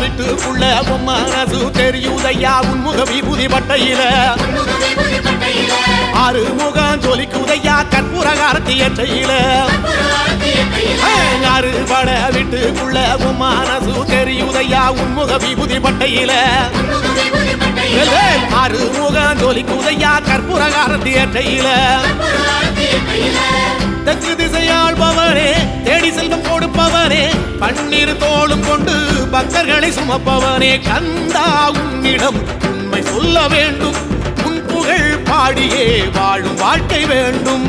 வீட்டுக்குள்ள உன் மனசு தெரியுதையா உன்முக விபூதி பட்டையில ஆறுமுகம் ஜொலிக்குதையா கற்பூர காரத்தி எற்றையில அறுபட வீட்டுக்குள்ள உன் மனசு தெரியுதையா உன்முக விபூதி பட்டையில ஆறுமுகம் ஜொலிக்குதையா கற்பூர காரத்தி எற்றையில தெற்கு திசையாள்பவனே தேடி செல்வம் கொடுப்பவனே பன்னீர் தோளும் கொண்டு பக்தர்களை சுமப்பவனே கந்தா உன்னிடம் உண்மை சொல்ல வேண்டும் உன் புகழ் பாடியே வாழும் வாழ்க்கை வேண்டும்